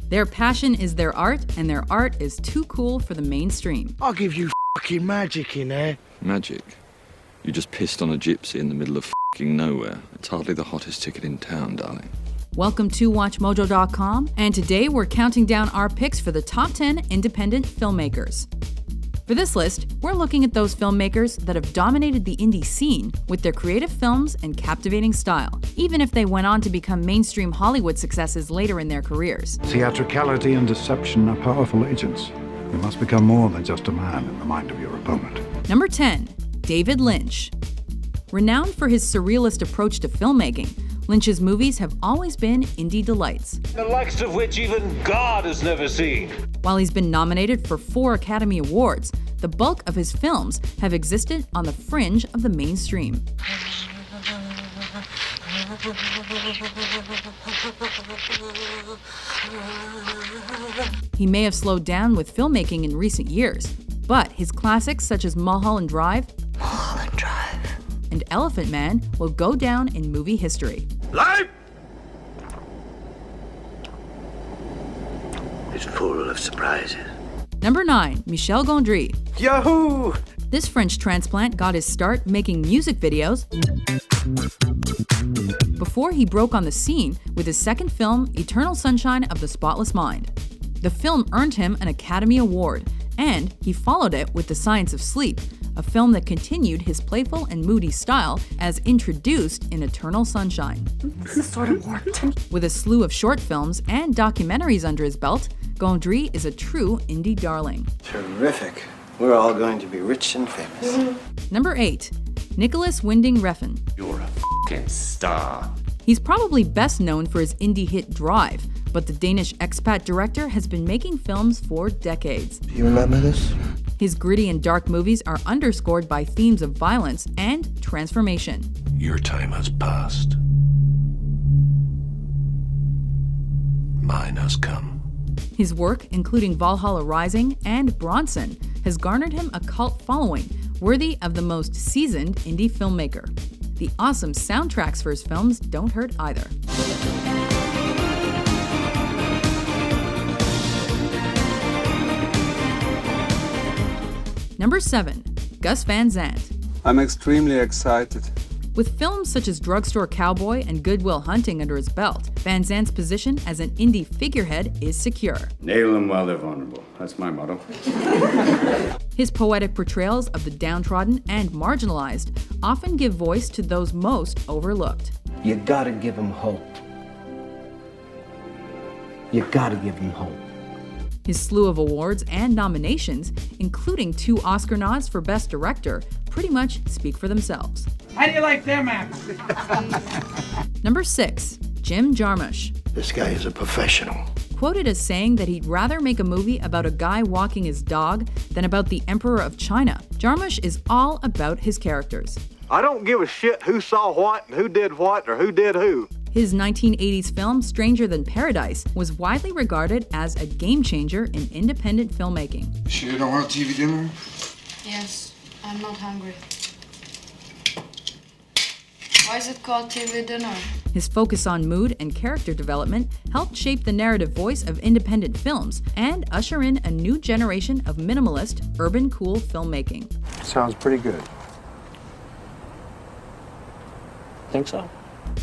Their passion is their art, and their art is too cool for the mainstream. I'll give you fucking magic in there. Magic? You just pissed on a gypsy in the middle of fucking nowhere. It's hardly the hottest ticket in town, darling. Welcome to WatchMojo.com, and today we're counting down our picks for the top 10 independent filmmakers. For this list, we're looking at those filmmakers that have dominated the indie scene with their creative films and captivating style, even if they went on to become mainstream Hollywood successes later in their careers. Theatricality and deception are powerful agents. You must become more than just a man in the mind of your opponent. Number 10, David Lynch. Renowned for his surrealist approach to filmmaking, Lynch's movies have always been indie delights, the likes of which even God has never seen. While he's been nominated for 4 Academy Awards, the bulk of his films have existed on the fringe of the mainstream. He may have slowed down with filmmaking in recent years, but his classics such as Mulholland Drive and Elephant Man will go down in movie history. Life is full of surprises. Number 9, Michel Gondry. Yahoo! This French transplant got his start making music videos before he broke on the scene with his second film, Eternal Sunshine of the Spotless Mind. The film earned him an Academy Award, and he followed it with The Science of Sleep, a film that continued his playful and moody style as introduced in Eternal Sunshine. This is sort of warped. With a slew of short films and documentaries under his belt, Gondry is a true indie darling. Terrific. We're all going to be rich and famous. Number 8, Nicolas Winding Refn. You're a f***ing star. He's probably best known for his indie hit Drive, but the Danish expat director has been making films for decades. Do you remember this? His gritty and dark movies are underscored by themes of violence and transformation. Your time has passed. Mine has come. His work, including Valhalla Rising and Bronson, has garnered him a cult following worthy of the most seasoned indie filmmaker. The awesome soundtracks for his films don't hurt either. Number 7, Gus Van Sant. I'm extremely excited. With films such as Drugstore Cowboy and Good Will Hunting under his belt, Van Zant's position as an indie figurehead is secure. Nail them while they're vulnerable. That's my motto. His poetic portrayals of the downtrodden and marginalized often give voice to those most overlooked. You gotta give them hope. You gotta give them hope. His slew of awards and nominations, including 2 Oscar nods for Best Director, pretty much speak for themselves. How do you like them apples? Number 6, Jim Jarmusch. This guy is a professional. Quoted as saying that he'd rather make a movie about a guy walking his dog than about the Emperor of China, Jarmusch is all about his characters. I don't give a shit who saw what and who did what or who did who. His 1980s film, Stranger Than Paradise, was widely regarded as a game changer in independent filmmaking. You sure you don't want a TV dinner? Yes, I'm not hungry. Why is it called TV dinner? His focus on mood and character development helped shape the narrative voice of independent films and usher in a new generation of minimalist, urban cool filmmaking. Sounds pretty good. Think so?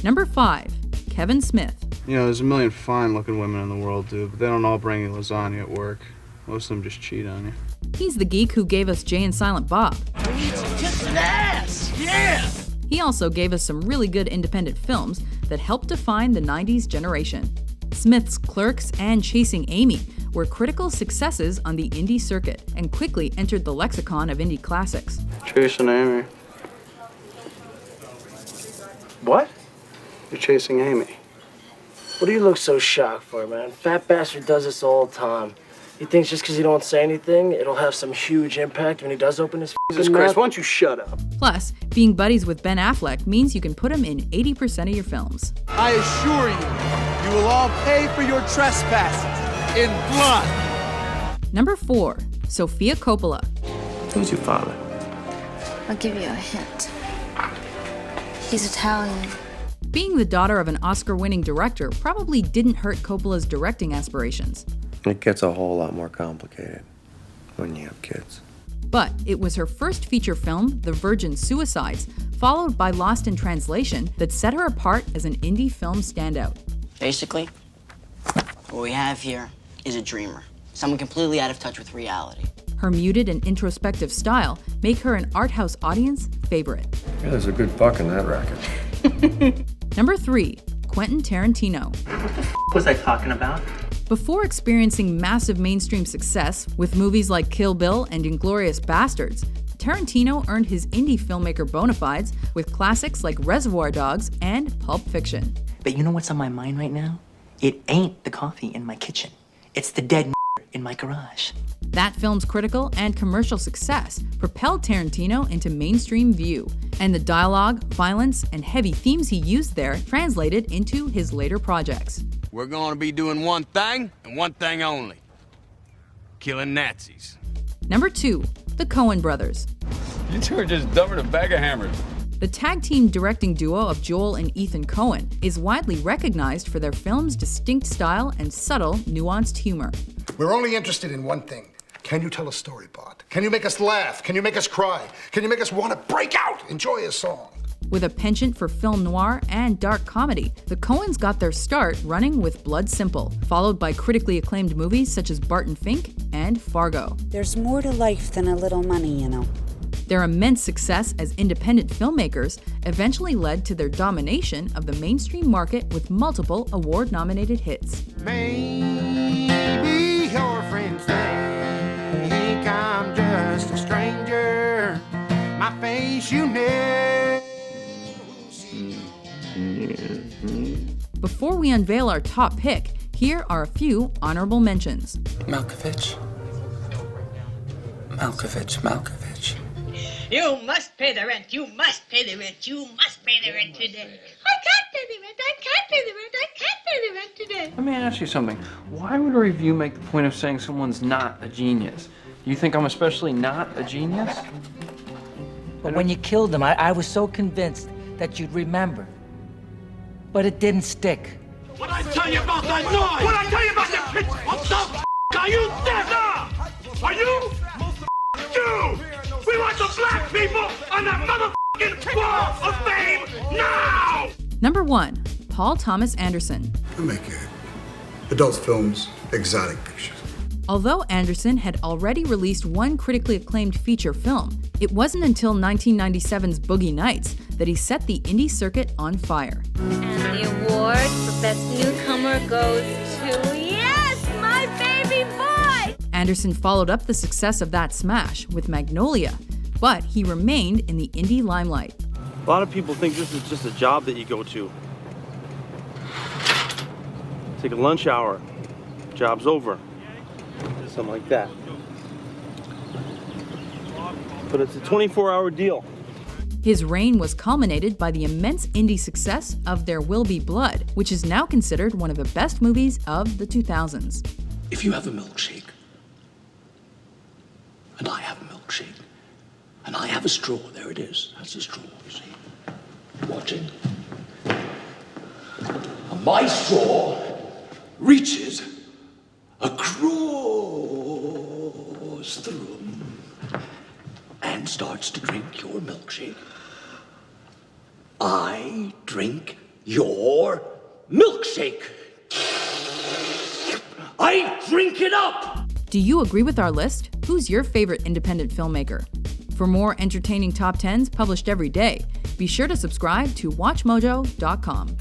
Number 5, Kevin Smith. You know, there's a million fine-looking women in the world, dude, but they don't all bring you lasagna at work. Most of them just cheat on you. He's the geek who gave us Jay and Silent Bob. Just an ass! Yeah! He also gave us some really good independent films that helped define the 90s generation. Smith's Clerks and Chasing Amy were critical successes on the indie circuit and quickly entered the lexicon of indie classics. Chasing Amy. What? You're chasing Amy. What do you look so shocked for, man? Fat bastard does this all the time. He thinks just because he don't say anything, it'll have some huge impact when he does open his Jesus mouth. Christ, why don't you shut up? Plus, being buddies with Ben Affleck means you can put him in 80% of your films. I assure you, you will all pay for your trespasses in blood. Number 4, Sofia Coppola. Who's your father? I'll give you a hint. He's Italian. Being the daughter of an Oscar-winning director probably didn't hurt Coppola's directing aspirations. It gets a whole lot more complicated when you have kids. But it was her first feature film, The Virgin Suicides, followed by Lost in Translation, that set her apart as an indie film standout. Basically, what we have here is a dreamer. Someone completely out of touch with reality. Her muted and introspective style make her an art house audience favorite. Yeah, there's a good buck in that racket. Number 3, Quentin Tarantino. What the f*** was I talking about? Before experiencing massive mainstream success with movies like Kill Bill and Inglourious Bastards, Tarantino earned his indie filmmaker bona fides with classics like Reservoir Dogs and Pulp Fiction. But you know what's on my mind right now? It ain't the coffee in my kitchen. It's the dead in my garage. That film's critical and commercial success propelled Tarantino into mainstream view, and the dialogue, violence, and heavy themes he used there translated into his later projects. We're gonna be doing one thing, and one thing only. Killing Nazis. Number 2, the Coen Brothers. You two are just dumber than a bag of hammers. The tag team directing duo of Joel and Ethan Coen is widely recognized for their film's distinct style and subtle, nuanced humor. We're only interested in one thing. Can you tell a story, Bart? Can you make us laugh? Can you make us cry? Can you make us want to break out, enjoy a song? With a penchant for film noir and dark comedy, the Coens got their start running with Blood Simple, followed by critically acclaimed movies such as Barton Fink and Fargo. There's more to life than a little money, you know. Their immense success as independent filmmakers eventually led to their domination of the mainstream market with multiple award-nominated hits. Maybe your friends think I'm just a stranger. My face you never see. Before we unveil our top pick, here are a few honorable mentions. Malkovich. You must pay the rent. You must pay the rent. You must pay the rent today. I can't pay the rent. I can't pay the rent. I can't pay the rent today. Let me ask you something. Why would a review make the point of saying someone's not a genius? You think I'm especially not a genius? But when you killed him, I was so convinced that you'd remember. But it didn't stick. What I tell you about that noise? What I tell you about that pitch? What the f*** are you deaf? Are you? You! We want the black people on that motherfucking wall of fame now! Number 1, Paul Thomas Anderson. I make adult films, exotic pictures. Although Anderson had already released one critically acclaimed feature film, it wasn't until 1997's Boogie Nights that he set the indie circuit on fire. And the award for Best Newcomer goes to, yes, my baby boy! Anderson followed up the success of that smash with Magnolia, but he remained in the indie limelight. A lot of people think this is just a job that you go to. Take a lunch hour, job's over. Something like that. But it's a 24-hour deal. His reign was culminated by the immense indie success of There Will Be Blood, which is now considered one of the best movies of the 2000s. If you have a milkshake, and I have a milkshake, and I have a straw, there it is. That's a straw, you see. Watching. And my straw reaches across the room and starts to drink your milkshake. I drink your milkshake. I drink it up! Do you agree with our list? Who's your favorite independent filmmaker? For more entertaining top 10s published every day, be sure to subscribe to WatchMojo.com.